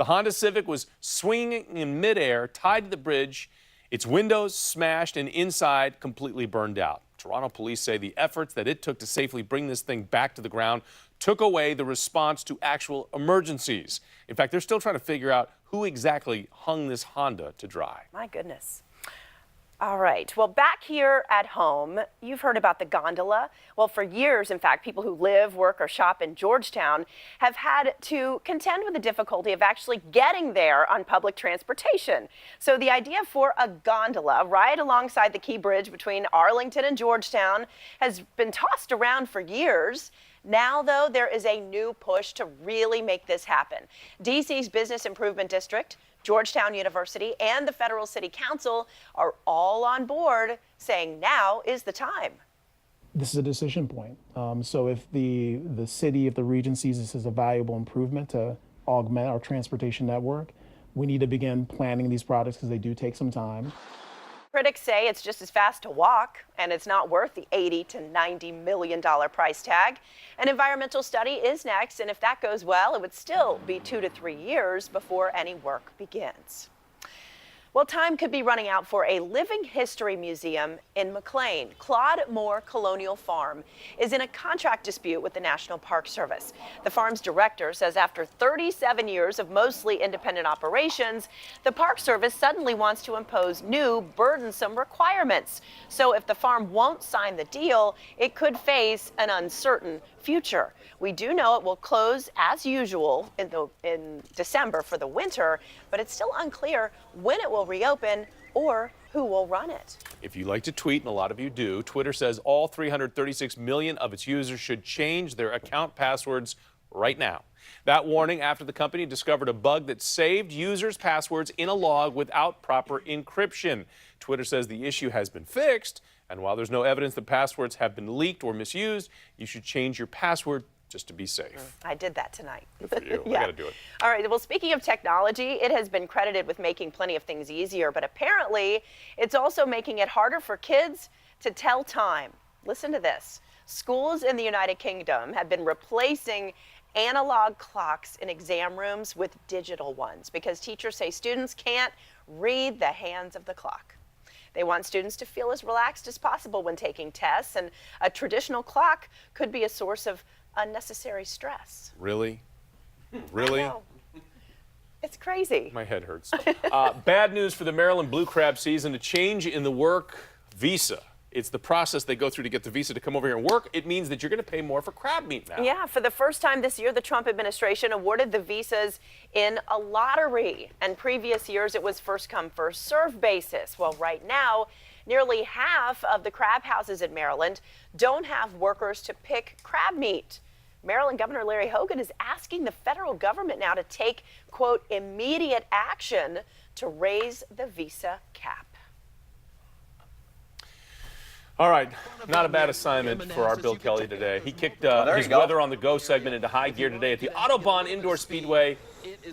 The Honda Civic was swinging in midair, tied to the bridge, its windows smashed and inside completely burned out. Toronto police say the efforts that it took to safely bring this thing back to the ground took away the response to actual emergencies. In fact, they're still trying to figure out who exactly hung this Honda to dry. My goodness. All right. Well, back here at home, you've heard about the gondola. Well, for years, in fact, people who live, work, or shop in Georgetown have had to contend with the difficulty of actually getting there on public transportation. So the idea for a gondola right alongside the key bridge between Arlington and Georgetown has been tossed around for years. Now, though, there is a new push to really make this happen. DC's Business Improvement District, Georgetown University, and the Federal City Council are all on board, saying now is the time. This is a decision point. So if the city, if the region sees this as a valuable improvement to augment our transportation network, we need to begin planning these projects because they do take some time. Critics say it's just as fast to walk, and it's not worth the $80 to $90 million price tag. An environmental study is next, and if that goes well, it would still be 2 to 3 years before any work begins. Well, time could be running out for a living history museum in McLean. Claude Moore Colonial Farm is in a contract dispute with the National Park Service. The farm's director says after 37 years of mostly independent operations, the Park Service suddenly wants to impose new burdensome requirements. So if the farm won't sign the deal, it could face an uncertain future. We do know it will close as usual in December for the winter, but it's still unclear when it will reopen or who will run it. If you like to tweet, and a lot of you do, Twitter says all 336 million of its users should change their account passwords right now. That warning after the company discovered a bug that saved users' passwords in a log without proper encryption. Twitter says the issue has been fixed, and while there's no evidence that passwords have been leaked or misused, you should change your password just to be safe. I did that tonight. Good for you. Yeah. I gotta do it. All right, well, speaking of technology, it has been credited with making plenty of things easier, but apparently it's also making it harder for kids to tell time. Listen to this. Schools in the United Kingdom have been replacing analog clocks in exam rooms with digital ones because teachers say students can't read the hands of the clock. They want students to feel as relaxed as possible when taking tests, and a traditional clock could be a source of unnecessary stress. Really? Really? I know. It's crazy. My head hurts. Bad news for the Maryland blue crab season, a change in the work visa. It's the process they go through to get the visa to come over here and work. It means that you're going to pay more for crab meat now. Yeah, for the first time this year, the Trump administration awarded the visas in a lottery. And previous years, it was first come, first served basis. Well, right now, nearly half of the crab houses in Maryland don't have workers to pick crab meat. Maryland Governor Larry Hogan is asking the federal government now to take, quote, immediate action to raise the visa cap. All right, not a bad assignment for our Bill Kelly today. He kicked his Weather on the Go segment into high gear today at the Autobahn Indoor Speedway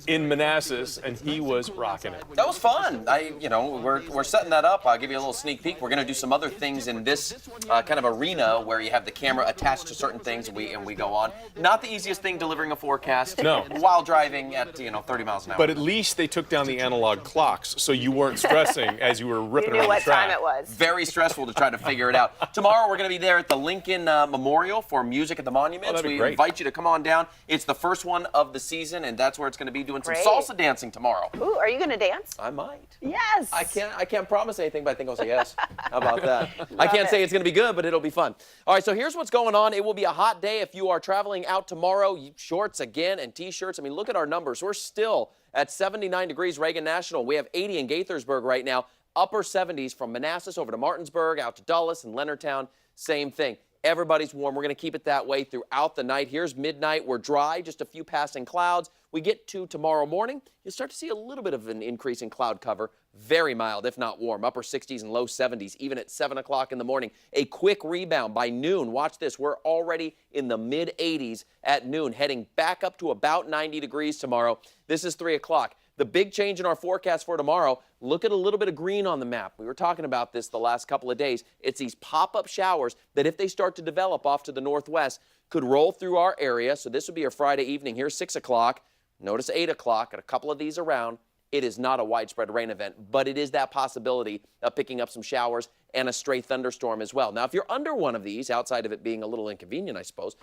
in Manassas, and he was rocking it. That was fun. We're setting that up. I'll give you a little sneak peek. We're going to do some other things in this kind of arena where you have the camera attached to certain things, and we go on. Not the easiest thing delivering a forecast while driving at 30 miles an hour. But at least they took down the analog clocks, so you weren't stressing as you were ripping around the track. You knew what time it was. Very stressful to try to figure it out. Tomorrow we're going to be there at the Lincoln Memorial for Music at the Monuments. That'd be we great. invite you to come on down. It's the first one of the season, and that's where it's going to be doing Great. some salsa dancing tomorrow. Ooh, are you going to dance? I might. Yes. I can't promise anything, but I think I'll say yes. How about that? I Love can't it. say it's going to be good, but it'll be fun. All right, so here's what's going on. It will be a hot day if you are traveling out tomorrow. Shorts again and T-shirts. I mean, look at our numbers. We're still at 79 degrees Reagan National. We have 80 in Gaithersburg right now. Upper 70s from Manassas over to Martinsburg, out to Dulles and Leonardtown. Same thing. Everybody's warm. We're going to keep it that way throughout the night. Here's midnight. We're dry, just a few passing clouds. We get to tomorrow morning, you'll start to see a little bit of an increase in cloud cover. Very mild, if not warm. Upper 60s and low 70s, even at 7 o'clock in the morning. A quick rebound by noon. Watch this. We're already in the mid-80s at noon, heading back up to about 90 degrees tomorrow. This is 3 o'clock. The big change in our forecast for tomorrow, look at a little bit of green on the map. We were talking about this the last couple of days. It's these pop-up showers that if they start to develop off to the northwest, could roll through our area. So this would be a Friday evening here, 6 o'clock. Notice 8 o'clock and a couple of these around. It is not a widespread rain event, but it is that possibility of picking up some showers and a stray thunderstorm as well. Now, if you're under one of these, outside of it being a little inconvenient, I suppose,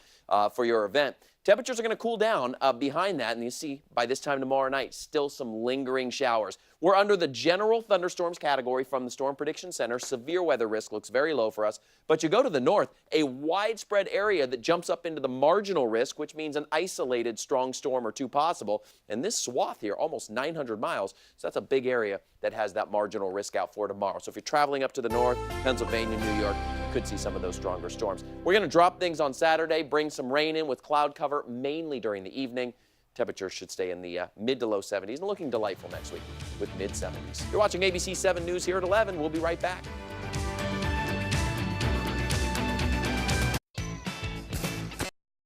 for your event, temperatures are going to cool down behind that, and you see by this time tomorrow night, still some lingering showers. We're under the general thunderstorms category from the Storm Prediction Center. Severe weather risk looks very low for us, but you go to the north, a widespread area that jumps up into the marginal risk, which means an isolated strong storm or two possible. And this swath here, almost 900 miles, so that's a big area that has that marginal risk out for tomorrow. So if you're traveling up to the north, Pennsylvania, New York, you could see some of those stronger storms. We're going to drop things on Saturday, bring some rain in with cloud cover, mainly during the evening. Temperatures should stay in the mid to low 70s and looking delightful next week with mid 70s. You're watching ABC 7 News here at 11. We'll be right back.